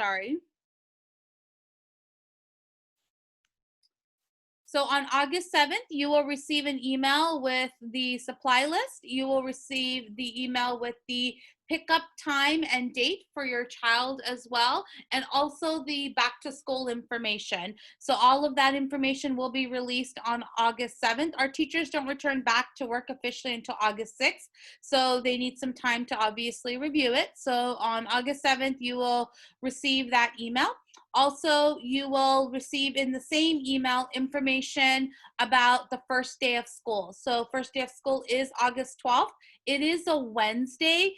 Sorry. So on August 7th, you will receive an email with the supply list. You will receive the email with the pickup time and date for your child as well, and also the back to school information. So all of that information will be released on August 7th. Our teachers don't return back to work officially until August 6th, so they need some time to obviously review it. So on August 7th, you will receive that email. Also, you will receive in the same email information about the first day of school. So first day of school is August 12th. It is a Wednesday,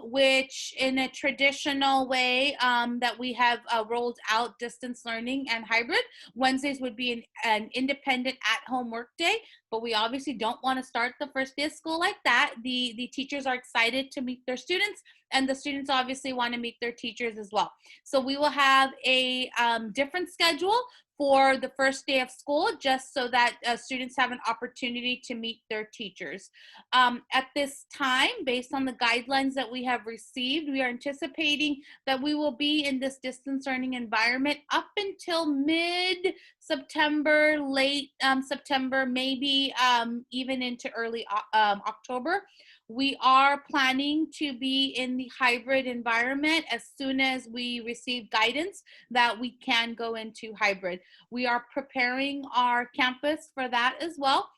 which in a traditional way that we have rolled out distance learning and hybrid, Wednesdays would be an independent at-home work day, but we obviously don't want to start the first day of school like that. The teachers are excited to meet their students, and the students obviously want to meet their teachers as well. So we will have a different schedule for the first day of school, just so that students have an opportunity to meet their teachers. At this time, based on the guidelines that we have received, we are anticipating that we will be in this distance learning environment up until mid-September, late September, maybe even into early October. We are planning to be in the hybrid environment as soon as we receive guidance that we can go into hybrid. We are preparing our campus for that as well.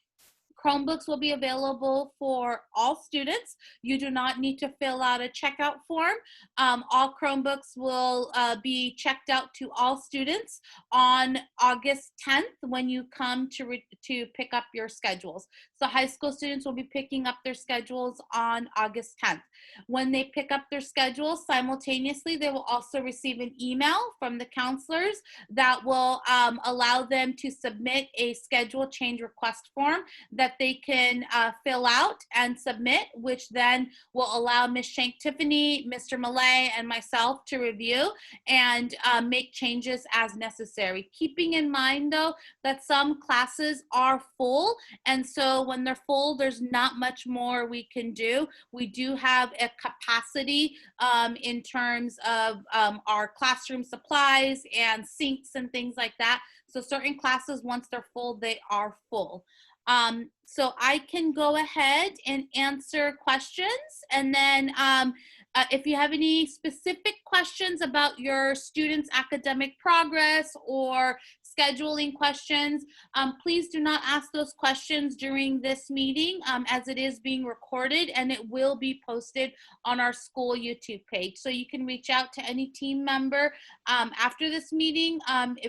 Chromebooks will be available for all students. You do not need to fill out a checkout form. All Chromebooks will be checked out to all students on August 10th when you come to pick up your schedules. So high school students will be picking up their schedules on August 10th. When they pick up their schedules, simultaneously, they will also receive an email from the counselors that will allow them to submit a schedule change request form that they can fill out and submit, which then will allow Ms. Shank Tiffany, Mr. Millay, and myself to review and make changes as necessary. Keeping in mind, though, that some classes are full, and so when they're full, there's not much more we can do. We do have a capacity in terms of our classroom supplies and sinks and things like that. So certain classes, once they're full, they are full. So I can go ahead and answer questions, and then if you have any specific questions about your students' academic progress or scheduling questions, please do not ask those questions during this meeting as it is being recorded, and it will be posted on our school YouTube page. So you can reach out to any team member after this meeting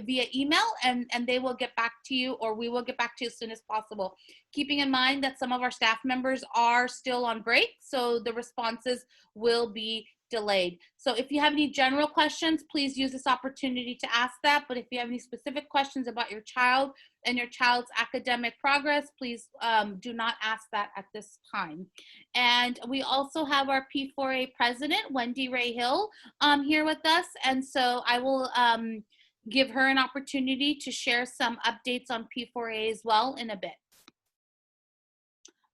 via email, and they will get back to you, or we will get back to you as soon as possible. Keeping in mind that some of our staff members are still on break, so the responses will be delayed. So if you have any general questions, please use this opportunity to ask that. But if you have any specific questions about your child and your child's academic progress, please do not ask that at this time. And we also have our P4A president, Wendy Ray Hill, here with us. And so I will give her an opportunity to share some updates on P4A as well in a bit.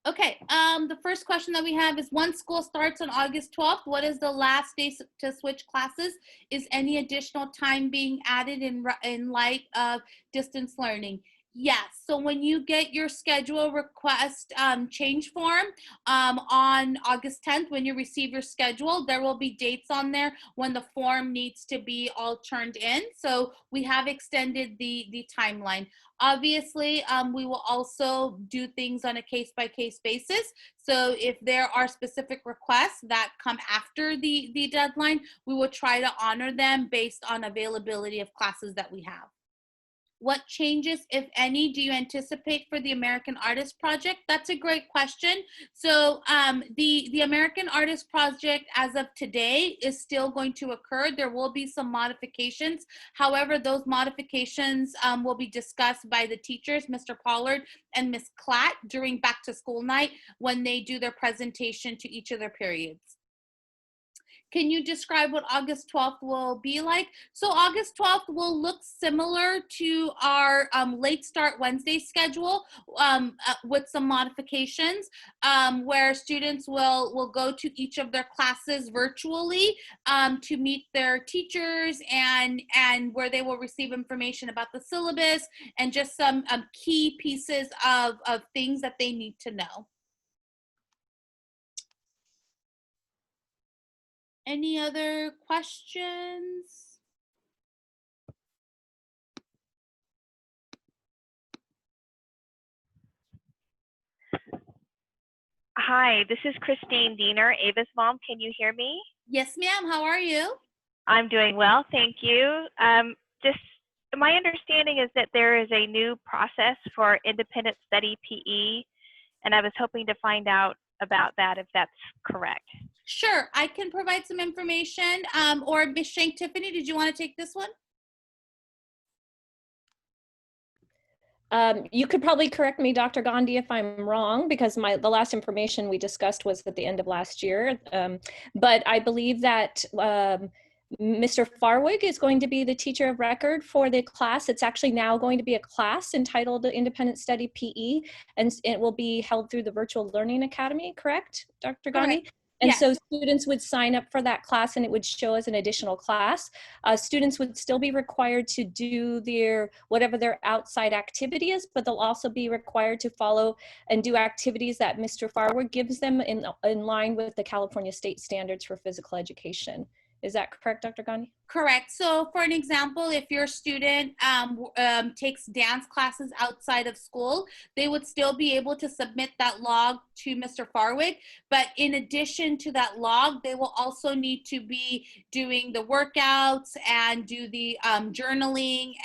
Okay, the first question that we have is, once school starts on August 12th, what is the last day to switch classes? Is any additional time being added in light of distance learning? Yes, so when you get your schedule request change form on August 10th, when you receive your schedule, there will be dates on there when the form needs to be all turned in. So we have extended the timeline. Obviously, we will also do things on a case-by-case basis. So if there are specific requests that come after the deadline, we will try to honor them based on availability of classes that we have. What changes, if any, do you anticipate for the American Artist Project? That's a great question. So the American Artist Project, as of today, is still going to occur. There will be some modifications. However, those modifications will be discussed by the teachers, Mr. Pollard and Ms. Klatt, during back to school night when they do their presentation to each of their periods. Can you describe what August 12th will be like? So August 12th will look similar to our late start Wednesday schedule with some modifications, where students will go to each of their classes virtually to meet their teachers, and where they will receive information about the syllabus and just some key pieces of things that they need to know. Any other questions? Hi, this is Christine Diener, Ava's mom. Can you hear me? Yes, ma'am. How are you? I'm doing well, thank you. Just my understanding is that there is a new process for independent study PE, and I was hoping to find out about that if that's correct. Sure, I can provide some information. Or Ms. Shank, Tiffany, did you want to take this one? You could probably correct me, Dr. Gandhi, if I'm wrong, because the last information we discussed was at the end of last year. But I believe that Mr. Farwig is going to be the teacher of record for the class. It's actually now going to be a class entitled Independent Study PE, and it will be held through the Virtual Learning Academy, correct, Dr. Gandhi? Correct. And Yes. so students would sign up for that class and it would show as an additional class. Students would still be required to do whatever their outside activity is, but they'll also be required to follow and do activities that Mr. Farwig gives them in line with the California state standards for physical education. Is that correct, Dr. Gandhi? Correct. So for an example, if your student takes dance classes outside of school, they would still be able to submit that log to Mr. Farwig. But in addition to that log, they will also need to be doing the workouts and do the journaling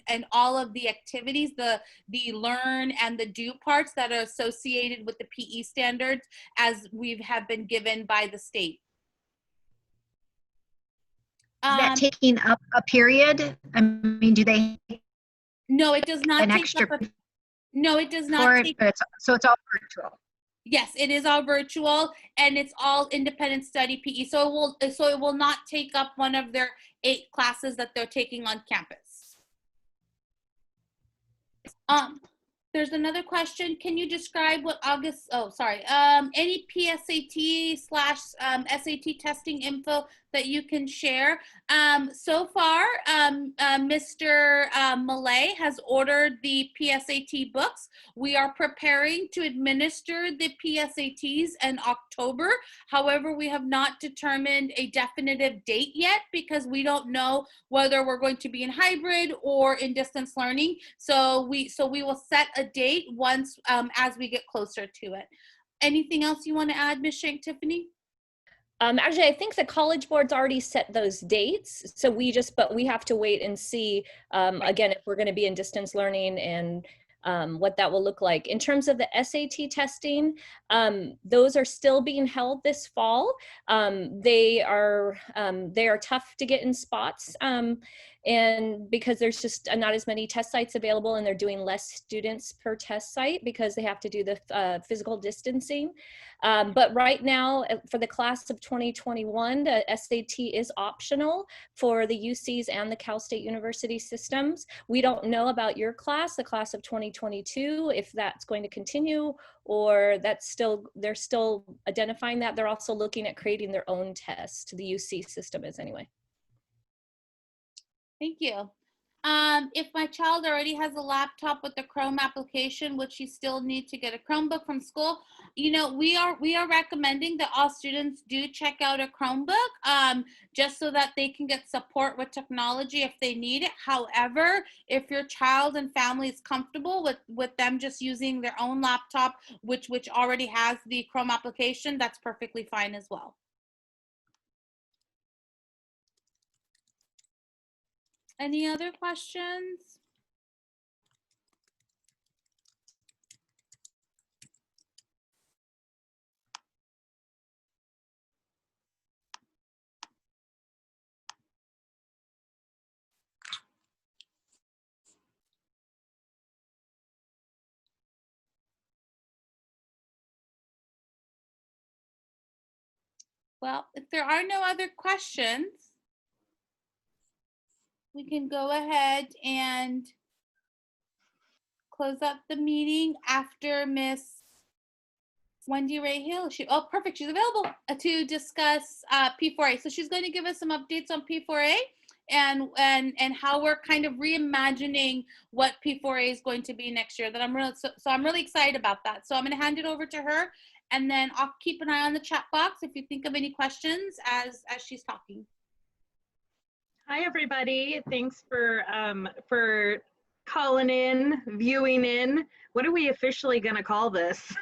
and all of the activities, the learn and the do parts that are associated with the PE standards as we have been given by the state. Is that taking up a period? I mean, do they No, it does not an take extra up no, it does for not it? take. But so it's all virtual. Yes, it is all virtual and it's all independent study PE. So it will not take up one of their 8 classes that they're taking on campus. There's another question. Can you describe what any PSAT/SAT testing info that you can share? So far, Mr. Malay has ordered the PSAT books. We are preparing to administer the PSATs in October. However, we have not determined a definitive date yet because we don't know whether we're going to be in hybrid or in distance learning. So we will set a date once as we get closer to it. Anything else you want to add, Ms. Shank, Tiffany? Actually, I think the College Board's already set those dates. So but we have to wait and see, again, if we're going to be in distance learning and what that will look like. In terms of the SAT testing, those are still being held this fall. They are tough to get in spots, and because there's just not as many test sites available, and they're doing less students per test site because they have to do the physical distancing. But right now, for the class of 2021, the SAT is optional for the UCs and the Cal State University systems. We don't know about your class, the class of 2022, if that's going to continue or they're still identifying that. They're also looking at creating their own test. The UC system is anyway. Thank you. If my child already has a laptop with the Chrome application, would she still need to get a Chromebook from school? You know, we are recommending that all students do check out a Chromebook just so that they can get support with technology if they need it. However, if your child and family is comfortable with them just using their own laptop, which already has the Chrome application, that's perfectly fine as well. Any other questions? Well, if there are no other questions, we can go ahead and close up the meeting after Miss Wendy Ray Hill. Oh, perfect. She's available to discuss P4A. So she's going to give us some updates on P4A and how we're kind of reimagining what P4A is going to be next year. That I'm really excited about that. So I'm going to hand it over to her, and then I'll keep an eye on the chat box if you think of any questions as she's talking. Hi, everybody. Thanks for calling in, viewing in. What are we officially going to call this?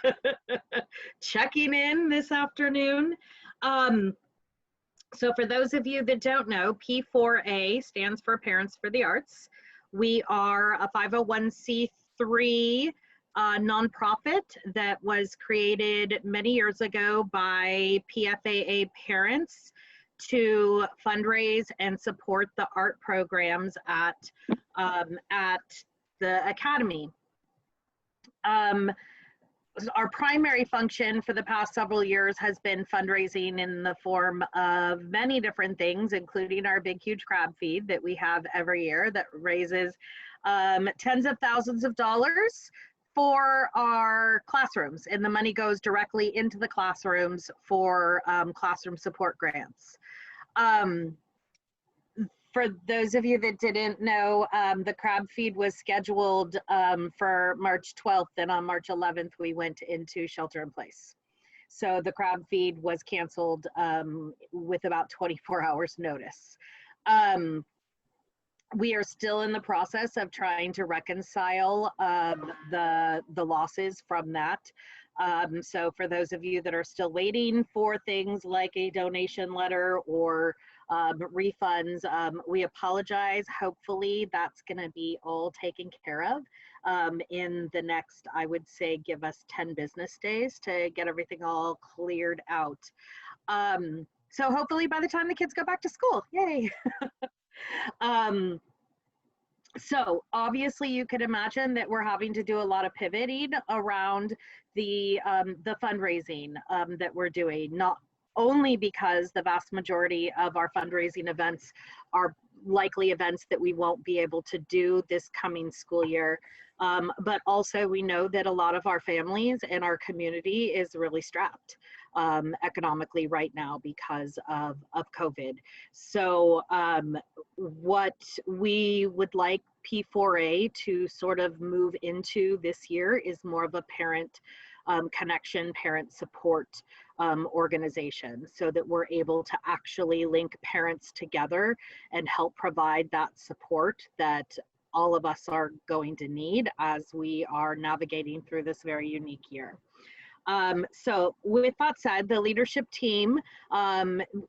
Checking in this afternoon. So for those of you that don't know, P4A stands for Parents for the Arts. We are a 501c3 nonprofit that was created many years ago by PFAA parents to fundraise and support the art programs at the Academy. Our primary function for the past several years has been fundraising in the form of many different things, including our big, huge crab feed that we have every year that raises tens of thousands of dollars for our classrooms, and the money goes directly into the classrooms for classroom support grants. For those of you that didn't know, the crab feed was scheduled for March 12th, and on March 11th, we went into shelter in place. So the crab feed was canceled with about 24 hours notice. We are still in the process of trying to reconcile the losses from that. So for those of you that are still waiting for things like a donation letter or refunds, we apologize. Hopefully that's going to be all taken care of in the next, I would say, give us 10 business days to get everything all cleared out. So hopefully by the time the kids go back to school, yay. So obviously you could imagine that we're having to do a lot of pivoting around the fundraising that we're doing, not only because the vast majority of our fundraising events are likely events that we won't be able to do this coming school year, but also we know that a lot of our families and our community is really strapped economically right now because of COVID. So what we would like P4A to sort of move into this year is more of a parent connection, parent support organization, so that we're able to actually link parents together and help provide that support that all of us are going to need as we are navigating through this very unique year. So with that said, the leadership team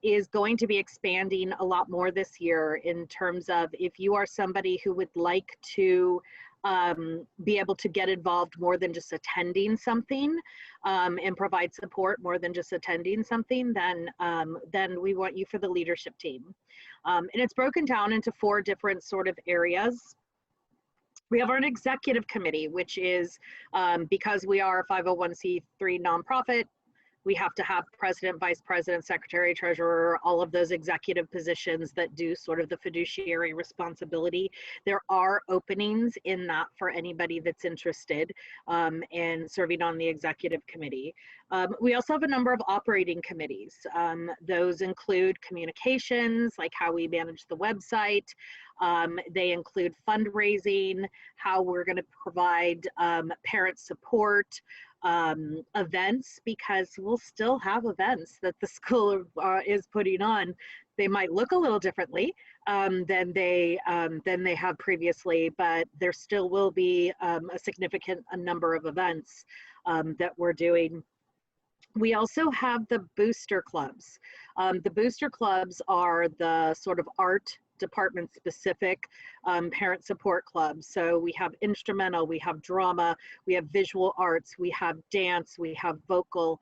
is going to be expanding a lot more this year in terms of if you are somebody who would like to be able to get involved more than just attending something and provide support more than just attending something, then we want you for the leadership team. And it's broken down into 4 different sort of areas. We have our executive committee, which is because we are a 501c3 nonprofit, we have to have president, vice president, secretary, treasurer, all of those executive positions that do sort of the fiduciary responsibility. There are openings in that for anybody that's interested in serving on the executive committee. We also have a number of operating committees. Those include communications, like how we manage the website. They include fundraising, how we're going to provide parent support, events, because we'll still have events that the school is putting on. They might look a little differently than they have previously, but there still will be a significant number of events that we're doing. We also have the booster clubs. The booster clubs are the sort of art department specific parent support clubs. So we have instrumental, we have drama, we have visual arts, we have dance, we have vocal.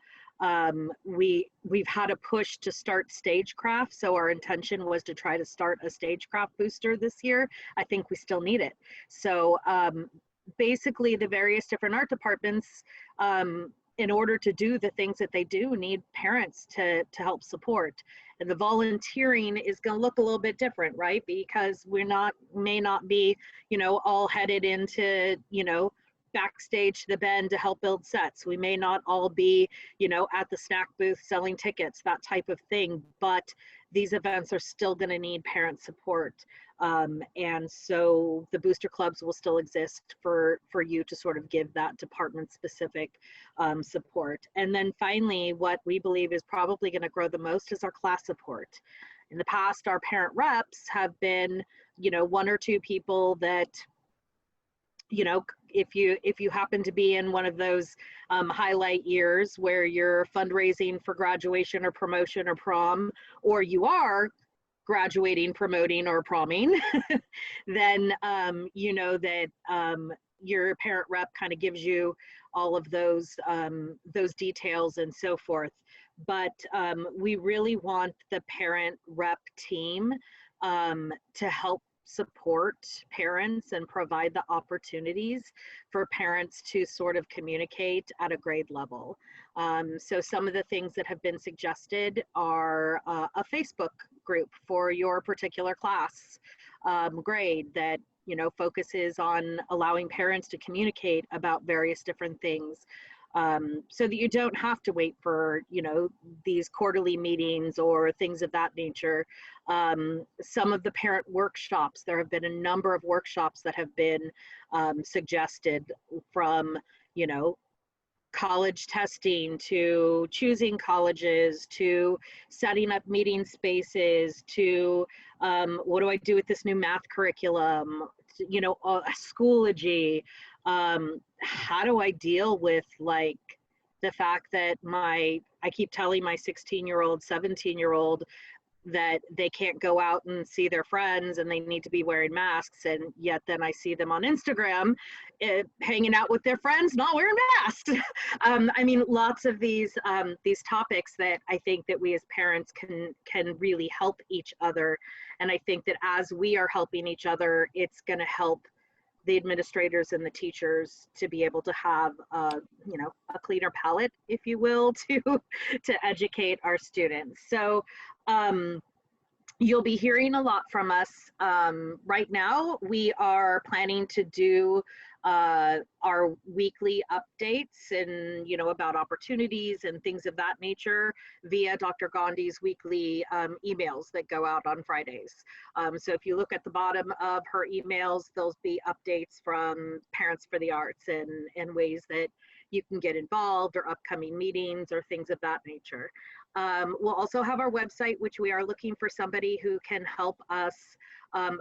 We've had a push to start stagecraft. So our intention was to try to start a stagecraft booster this year. I think we still need it. So basically the various different art departments in order to do the things that they do, need parents to help support. And the volunteering is going to look a little bit different, right? Because may not be, all headed into, backstage to the bend to help build sets. We may not all be, at the snack booth selling tickets, that type of thing, but these events are still going to need parent support. And so the booster clubs will still exist for you to sort of give that department specific support. And then finally, what we believe is probably going to grow the most is our class support. In the past, our parent reps have been, one or two people that, if you happen to be in one of those highlight years where you're fundraising for graduation or promotion or prom, or you are graduating, promoting, or promming, then you know that your parent rep kind of gives you all of those details and so forth. But we really want the parent rep team to help support parents and provide the opportunities for parents to sort of communicate at a grade level. So some of the things that have been suggested are a Facebook group for your particular class grade that focuses on allowing parents to communicate about various different things. So that you don't have to wait for, these quarterly meetings or things of that nature. Some of the parent workshops, there have been a number of workshops that have been suggested, from, college testing to choosing colleges to setting up meeting spaces to what do I do with this new math curriculum, Schoology. How do I deal with like the fact that I keep telling my 16-year-old, 17-year-old that they can't go out and see their friends and they need to be wearing masks, and yet then I see them on Instagram hanging out with their friends not wearing masks. I mean, lots of these topics that I think that we as parents can really help each other, and I think that as we are helping each other, it's going to help the administrators and the teachers to be able to have a cleaner palette, if you will, to educate our students. So you'll be hearing a lot from us. Right now, we are planning to do our weekly updates and, about opportunities and things of that nature via Dr. Gandhi's weekly emails that go out on Fridays. So if you look at the bottom of her emails, there'll be updates from Parents for the Arts and ways that you can get involved, or upcoming meetings or things of that nature. We'll also have our website, which we are looking for somebody who can help us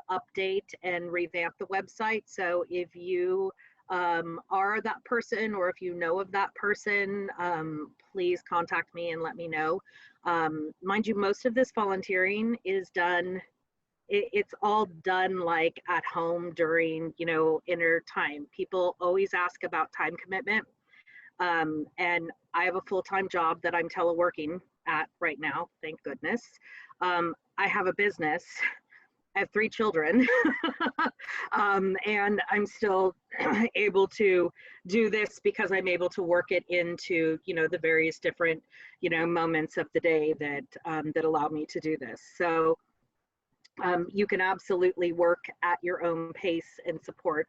update and revamp the website. So if you are that person, or if you know of that person, please contact me and let me know. Mind you, most of this volunteering is done, it's all done like at home during, inner time. People always ask about time commitment. And I have a full-time job that I'm teleworking at right now, thank goodness. I have a business. I have 3 children, and I'm still able to do this because I'm able to work it into, the various different, moments of the day that that allow me to do this. So you can absolutely work at your own pace and support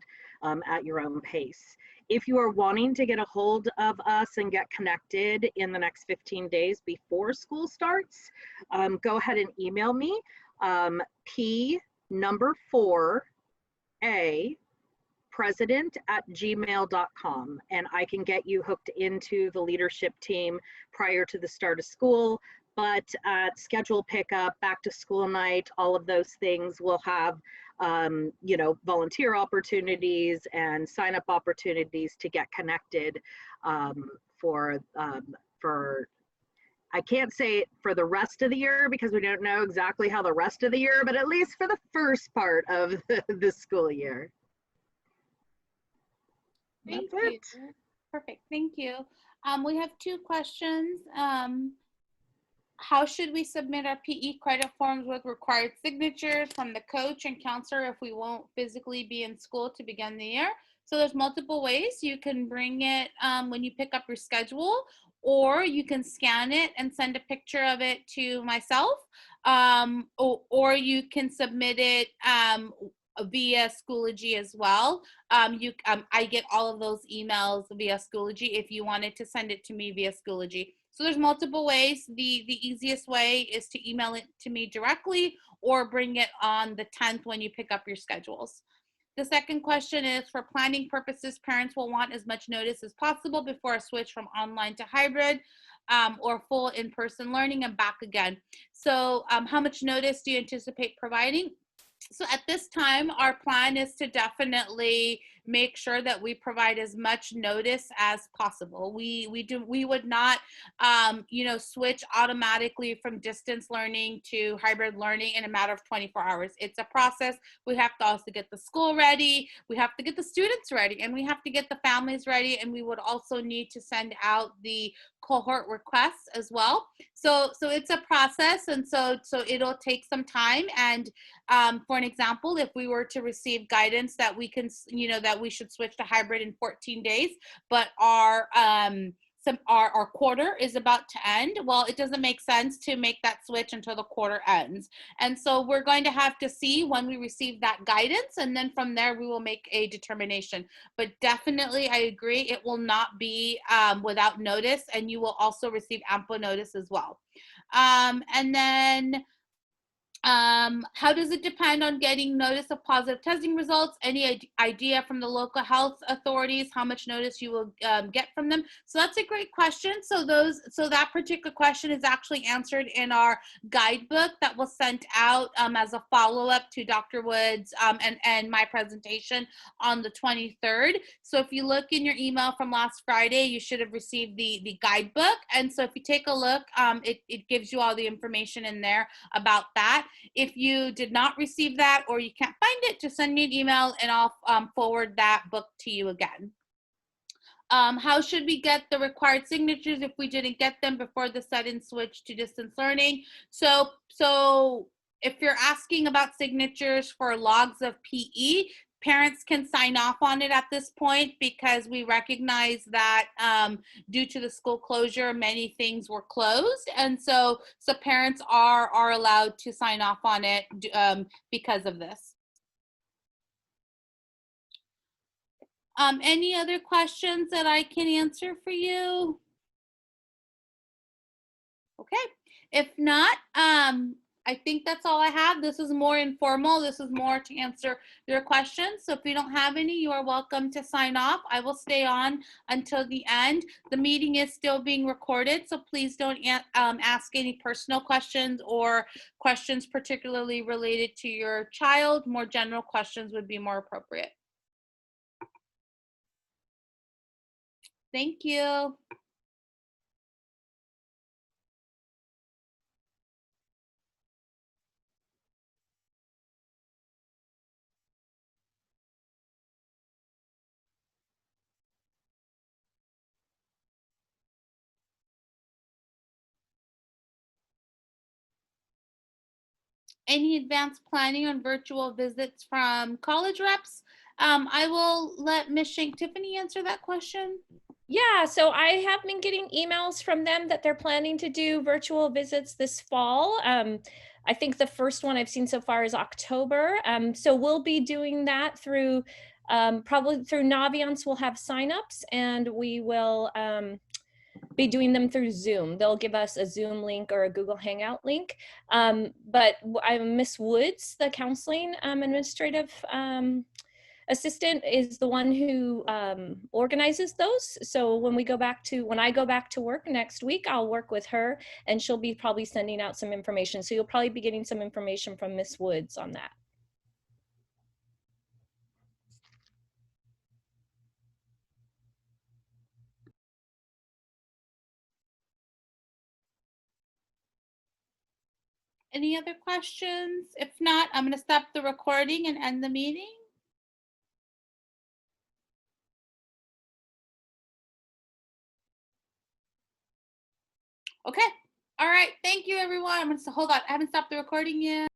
at your own pace. If you are wanting to get a hold of us and get connected in the next 15 days before school starts, go ahead and email me. P4A president@gmail.com, and I can get you hooked into the leadership team prior to the start of school. But at schedule pickup, back to school night, all of those things will have volunteer opportunities and sign up opportunities to get connected for I can't say it for the rest of the year because we don't know exactly how the rest of the year, but at least for the first part of the school year. Thank That's you. it. Perfect. Thank you. We have 2 questions. How should we submit our PE credit forms with required signatures from the coach and counselor if we won't physically be in school to begin the year? So there's multiple ways you can bring it when you pick up your schedule, or you can scan it and send a picture of it to myself, or you can submit it via Schoology as well. I get all of those emails via Schoology if you wanted to send it to me via Schoology. So there's multiple ways. The easiest way is to email it to me directly or bring it on the 10th when you pick up your schedules. The second question is, for planning purposes, parents will want as much notice as possible before a switch from online to hybrid or full in-person learning and back again. So how much notice do you anticipate providing? So at this time, our plan is to definitely make sure that we provide as much notice as possible. We would not, switch automatically from distance learning to hybrid learning in a matter of 24 hours. It's a process. We have to also get the school ready. We have to get the students ready, and we have to get the families ready. And we would also need to send out the cohort requests as well. So it's a process, and so it'll take some time. And for an example, if we were to receive guidance that we can, that we should switch to hybrid in 14 days, but our quarter is about to end, well, it doesn't make sense to make that switch until the quarter ends. And so we're going to have to see when we receive that guidance, and then from there we will make a determination. But definitely, I agree, it will not be without notice, and you will also receive ample notice as well. And then how does it depend on getting notice of positive testing results? Any idea from the local health authorities how much notice you will get from them? So that's a great question. So that particular question is actually answered in our guidebook that was sent out as a follow-up to Dr. Woods and my presentation on the 23rd. So if you look in your email from last Friday, you should have received the guidebook. And so if you take a look, it gives you all the information in there about that. If you did not receive that or you can't find it, just send me an email and I'll forward that book to you again. How should we get the required signatures if we didn't get them before the sudden switch to distance learning? So if you're asking about signatures for logs of PE, parents can sign off on it at this point, because we recognize that due to the school closure, many things were closed. And so parents are allowed to sign off on it because of this. Any other questions that I can answer for you? Okay, if not, I think that's all I have. This is more informal. This is more to answer your questions. So if you don't have any, you are welcome to sign off. I will stay on until the end. The meeting is still being recorded, so please don't ask any personal questions or questions particularly related to your child. More general questions would be more appropriate. Thank you. Any advanced planning on virtual visits from college reps? I will let Ms. Shank Tiffany answer that question. Yeah, so I have been getting emails from them that they're planning to do virtual visits this fall. I think the first one I've seen so far is October. So we'll be doing that through, probably through Naviance. We'll have signups, and we will be doing them through Zoom. They'll give us a Zoom link or a Google Hangout link. But I'm Miss Woods, the counseling administrative assistant, is the one who organizes those. So when I go back to work next week, I'll work with her, and she'll be probably sending out some information. So you'll probably be getting some information from Miss Woods on that. Any other questions? If not, I'm going to stop the recording and end the meeting. Okay. All right. Thank you, everyone. I'm going to hold on. I haven't stopped the recording yet.